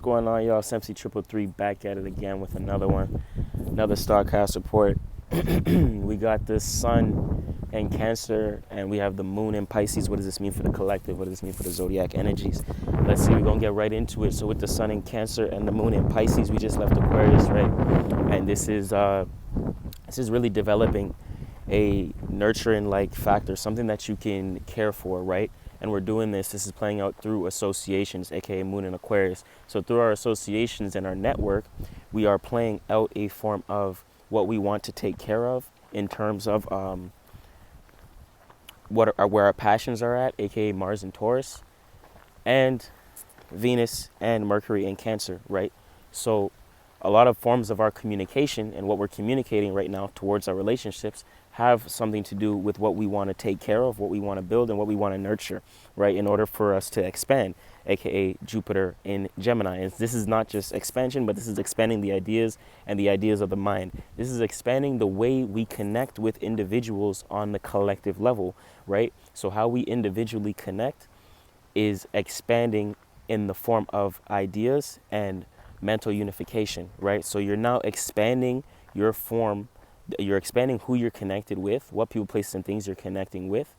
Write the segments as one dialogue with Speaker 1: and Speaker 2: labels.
Speaker 1: What's going on, y'all? It's MC333 back at it again with another one, another StarCast report. We got the sun in Cancer, and we have the moon in Pisces. What does this mean for the collective? What does this mean for the zodiac energies? Let's see. We're gonna get right into it. So with the sun in Cancer and the moon in Pisces, we just left Aquarius, right? And this is really developing a nurturing like factor, something that you can care for, right? And we're doing this is playing out through associations, aka Moon and Aquarius. So through our associations and our network, we are playing out a form of what we want to take care of in terms of where our passions are at, aka Mars and Taurus, and Venus and Mercury in Cancer, right? So a lot of forms of our communication and what we're communicating right now towards our relationships have something to do with what we want to take care of, what we want to build, and what we want to nurture, right, in order for us to expand, aka Jupiter in Gemini. And this is not just expansion, but this is expanding the ideas and the ideas of the mind. This is expanding the way we connect with individuals on the collective level, right? So how we individually connect is expanding in the form of ideas and mental unification, right? So you're now expanding your form, you're expanding who you're connected with, what people, places, and things you're connecting with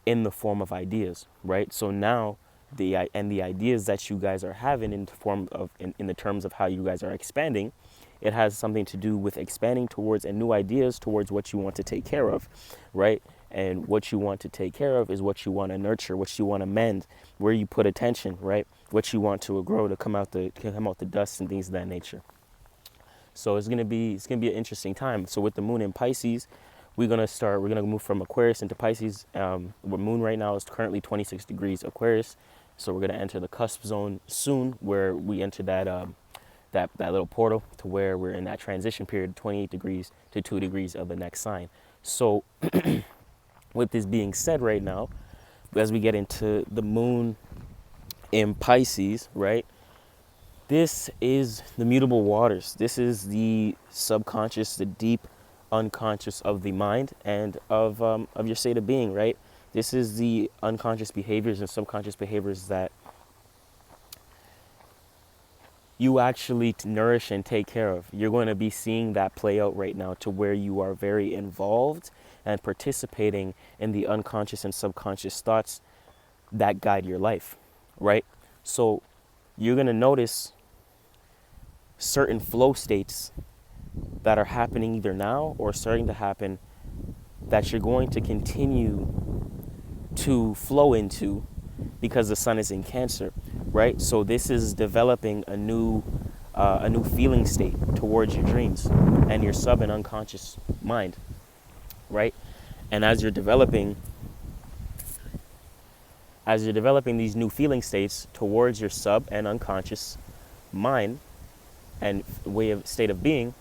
Speaker 1: in the form of ideas, right? So now the ideas that you guys are having in the form of in the terms of how you guys are expanding, it has something to do with expanding towards and new ideas towards what you want to take care of, right? And what you want to take care of is what you want to nurture, what you want to mend, where you put attention, right? What you want to grow to come out the dust and things of that nature. So it's gonna be an interesting time. So with the moon in Pisces, we're gonna move from Aquarius into Pisces. Where moon right now is currently 26 degrees Aquarius, so we're gonna enter the cusp zone soon, where we enter that little portal to where we're in that transition period, 28 degrees to 2 degrees of the next sign. So with this being said, right now, as we get into the moon in Pisces, right? This is the mutable waters. This is the subconscious, the deep unconscious of the mind and of your state of being, right? This is the unconscious behaviors and subconscious behaviors that you actually nourish and take care of. You're going to be seeing that play out right now to where you are very involved and participating in the unconscious and subconscious thoughts that guide your life, right? So you're going to notice certain flow states that are happening either now or starting to happen that you're going to continue to flow into because the sun is in Cancer, right? So this is developing a new feeling state towards your dreams and your sub and unconscious mind, right? And as you're developing these new feeling states towards your sub and unconscious mind and state of being,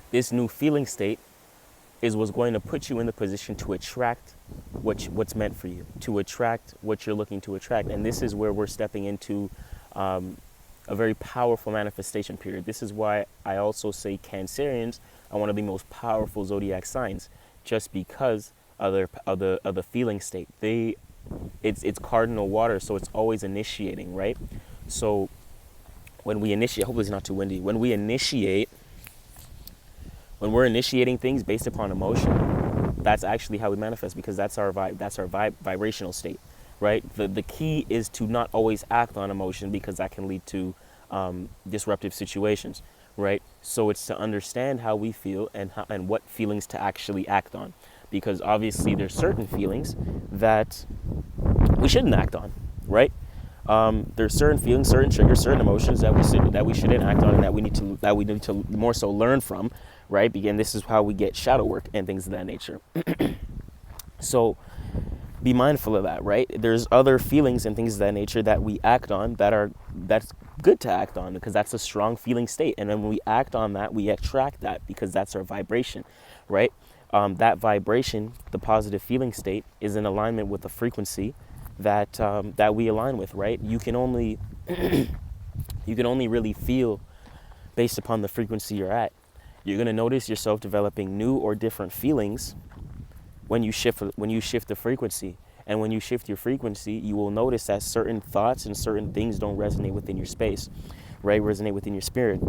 Speaker 1: this new feeling state is what's going to put you in the position to attract what's meant for you, to attract what you're looking to attract. And this is where we're stepping into a very powerful manifestation period. This is why I also say Cancerians are one of the most powerful zodiac signs, just because of the feeling state. It's cardinal water, so it's always initiating, right? So when we initiate, hopefully it's not too windy. When we're initiating things based upon emotion, that's actually how we manifest, because that's our vibrational state, right? The key is to not always act on emotion, because that can lead to disruptive situations, right? So it's to understand how we feel and what feelings to actually act on, because obviously there's certain feelings that we shouldn't act on, right? There's certain feelings, certain triggers, certain emotions that we shouldn't act on, and that we need to more so learn from, right? Again, this is how we get shadow work and things of that nature. So be mindful of that, right? There's other feelings and things of that nature that we act on that's good to act on, because that's a strong feeling state. And then when we act on that, we attract that, because that's our vibration, right? That vibration, the positive feeling state, is in alignment with the frequency that we align with, right? You can only really feel based upon the frequency you're at. You're going to notice yourself developing new or different feelings when you shift the frequency. And when you shift your frequency, you will notice that certain thoughts and certain things don't resonate within your space, right? Resonate within your spirit,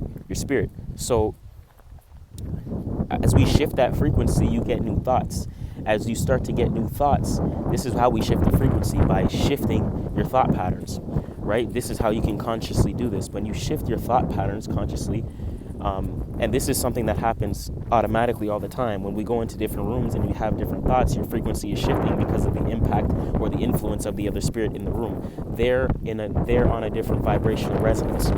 Speaker 1: So as we shift that frequency, you get new thoughts. As you start to get new thoughts, this is how we shift the frequency, by shifting your thought patterns, right? This is how you can consciously do this. When you shift your thought patterns consciously, and this is something that happens automatically all the time. When we go into different rooms and you have different thoughts, your frequency is shifting because of the impact or the influence of the other spirit in the room. They're on a different vibrational resonance,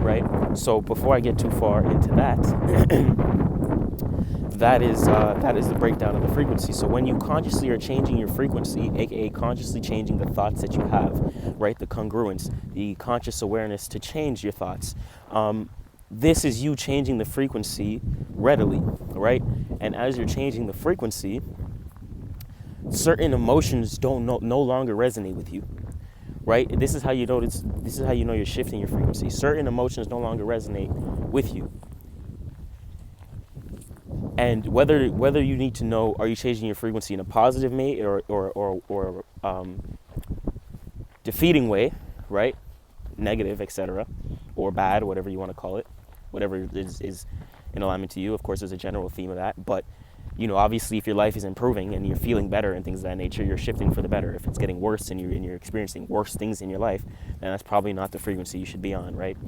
Speaker 1: right? So before I get too far into that, that is the breakdown of the frequency. So when you consciously are changing your frequency, aka consciously changing the thoughts that you have, right? The congruence, the conscious awareness to change your thoughts. This is you changing the frequency readily, right? And as you're changing the frequency, certain emotions don't no longer resonate with you, right? This is how you notice. This is how you know you're shifting your frequency. Certain emotions no longer resonate with you. And whether you need to know, are you changing your frequency in a positive way or defeating way, right? Negative, etc., or bad, whatever you want to call it, whatever is in alignment to you. Of course, there's a general theme of that, but obviously, if your life is improving and you're feeling better and things of that nature, you're shifting for the better. If it's getting worse and you're experiencing worse things in your life, then that's probably not the frequency you should be on, right?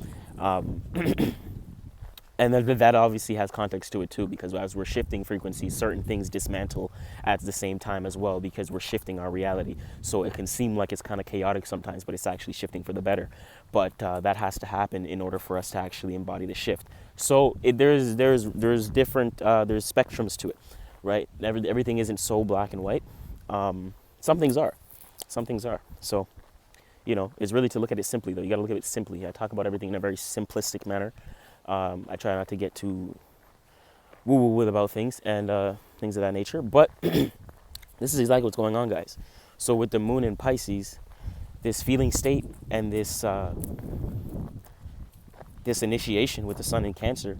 Speaker 1: And then that obviously has context to it too, because as we're shifting frequencies, certain things dismantle at the same time as well, because we're shifting our reality. So it can seem like it's kind of chaotic sometimes, but it's actually shifting for the better. But that has to happen in order for us to actually embody the shift. So there's different there's spectrums to it, right? Everything isn't so black and white. Some things are. So it's really to look at it simply, though. You got to look at it simply. I talk about everything in a very simplistic manner. I try not to get too woo-woo about things and things of that nature. But this is exactly what's going on, guys. So with the moon in Pisces, this feeling state and this initiation with the sun in Cancer,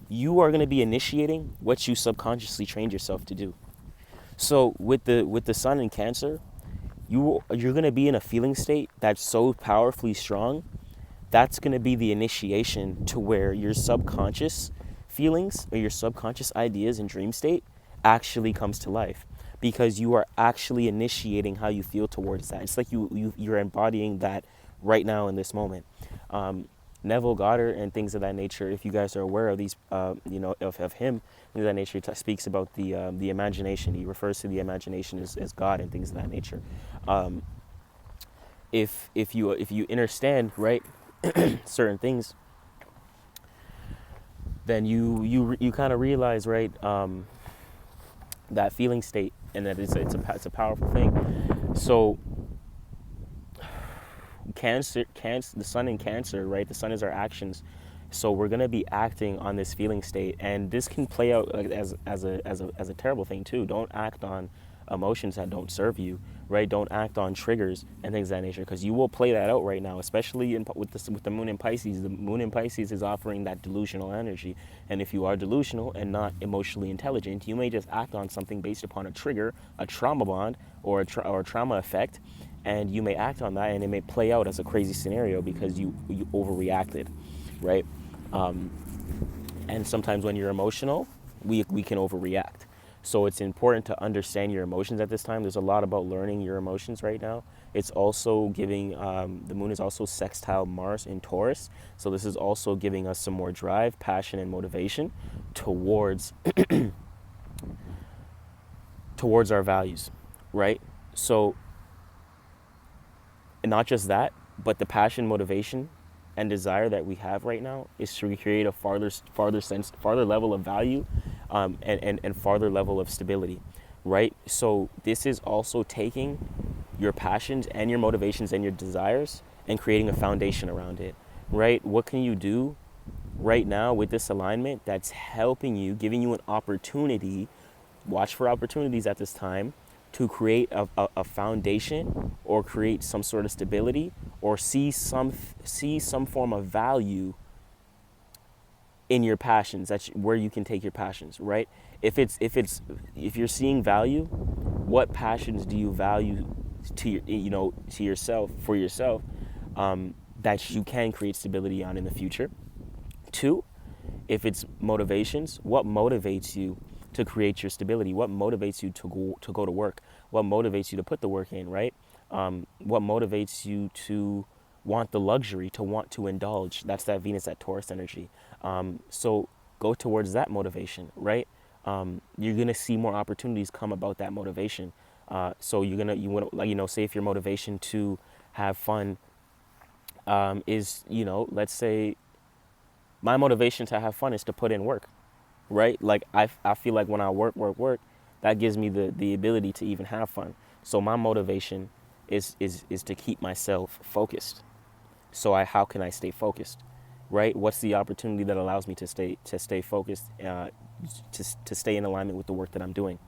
Speaker 1: you are going to be initiating what you subconsciously trained yourself to do. So with the sun in Cancer, you're going to be in a feeling state that's so powerfully strong. That's going to be the initiation to where your subconscious feelings or your subconscious ideas and dream state actually comes to life, because you are actually initiating how you feel towards that. It's like you're embodying that right now in this moment. Neville Goddard and things of that nature, if you guys are aware of these, of him, things of that nature, speaks about the imagination. He refers to the imagination as God and things of that nature. If you understand, right, certain things, then you kind of realize, right, that feeling state, and that it's a powerful thing. So Cancer, the sun in Cancer, right? The sun is our actions, so we're gonna be acting on this feeling state, and this can play out as a terrible thing too. Don't act on emotions that don't serve you, right? Don't act on triggers and things of that nature, because you will play that out right now, especially with the moon in Pisces. The moon in Pisces is offering that delusional energy, and if you are delusional and not emotionally intelligent, you may just act on something based upon a trigger, a trauma bond, or a trauma effect, and you may act on that, and it may play out as a crazy scenario because you overreacted, right? And sometimes when you're emotional, we can overreact. So it's important to understand your emotions at this time. There's a lot about learning your emotions right now. It's also giving, the moon is also sextile Mars in Taurus. So this is also giving us some more drive, passion, and motivation towards our values, right? So, and not just that, but the passion, motivation, and desire that we have right now is to create a farther level of value, and farther level of stability, right? So this is also taking your passions and your motivations and your desires and creating a foundation around it, right? What can you do right now with this alignment that's helping you, giving you an opportunity? Watch for opportunities at this time to create a foundation, or create some sort of stability, or see some form of value in your passions. That's where you can take your passions, right? If you're seeing value What passions do you value to to yourself, for yourself, that you can create stability on in the future? Two, if it's motivations, what motivates you to create your stability? What motivates you to go to work? What motivates you to put the work in, right? What motivates you to want the luxury, to want to indulge? That's that Venus, that Taurus energy. So go towards that motivation, right? You're gonna see more opportunities come about that motivation. So you want to, like, say if your motivation to have fun is, let's say my motivation to have fun is to put in work, right? Like I feel like when I work, that gives me the ability to even have fun. So my motivation is to keep myself focused. So how can I stay focused, right? What's the opportunity that allows me to stay focused, to stay in alignment with the work that I'm doing,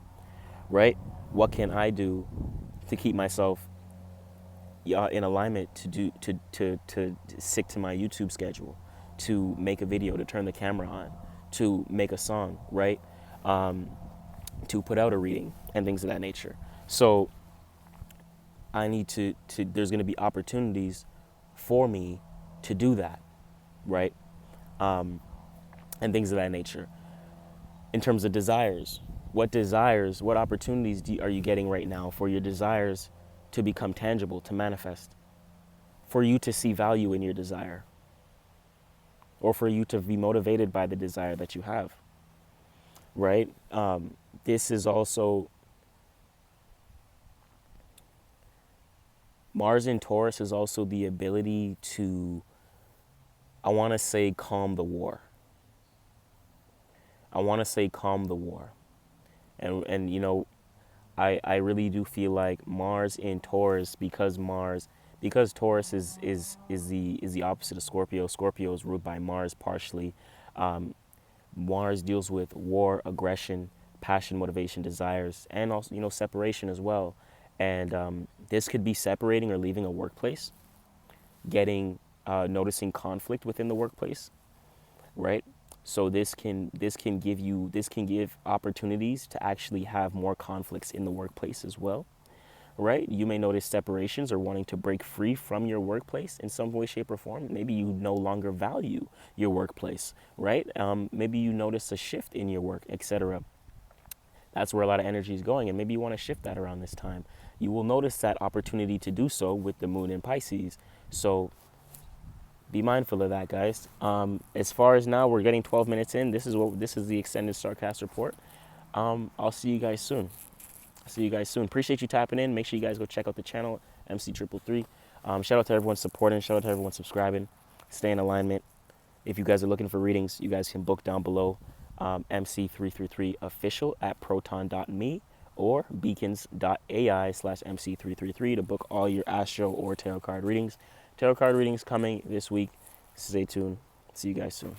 Speaker 1: right? What can I do to keep myself in alignment, to stick to my YouTube schedule, to make a video, to turn the camera on, to make a song, right? To put out a reading and things of that nature. So I need to there's going to be opportunities for me to do that, right? And things of that nature. In terms of desires, what opportunities are you getting right now for your desires to become tangible, to manifest, for you to see value in your desire, or for you to be motivated by the desire that you have, right? This is also Mars in Taurus is also the ability to, I want to say, calm the war. And I really do feel like Mars in Taurus, because Taurus is the opposite of Scorpio. Scorpio is ruled by Mars partially. Mars deals with war, aggression, passion, motivation, desires, and also separation as well. And this could be separating or leaving a workplace, getting noticing conflict within the workplace, right? So this can give opportunities to actually have more conflicts in the workplace as well, right? You may notice separations or wanting to break free from your workplace in some way, shape, or form. Maybe you no longer value your workplace, right? Maybe you notice a shift in your work, etc. That's where a lot of energy is going, and maybe you want to shift that around this time. You will notice that opportunity to do so with the moon in Pisces. So be mindful of that, guys. As far as now, we're getting 12 minutes in. This is the extended Starcast report. I'll see you guys soon. Appreciate you tapping in. Make sure you guys go check out the channel, MC333. Shout out to everyone supporting. Shout out to everyone subscribing. Stay in alignment. If you guys are looking for readings, you guys can book down below, MC333 official at proton.me or beacons.ai/MC333 to book all your astro or tarot card readings. Tarot card readings coming this week. Stay tuned. See you guys soon.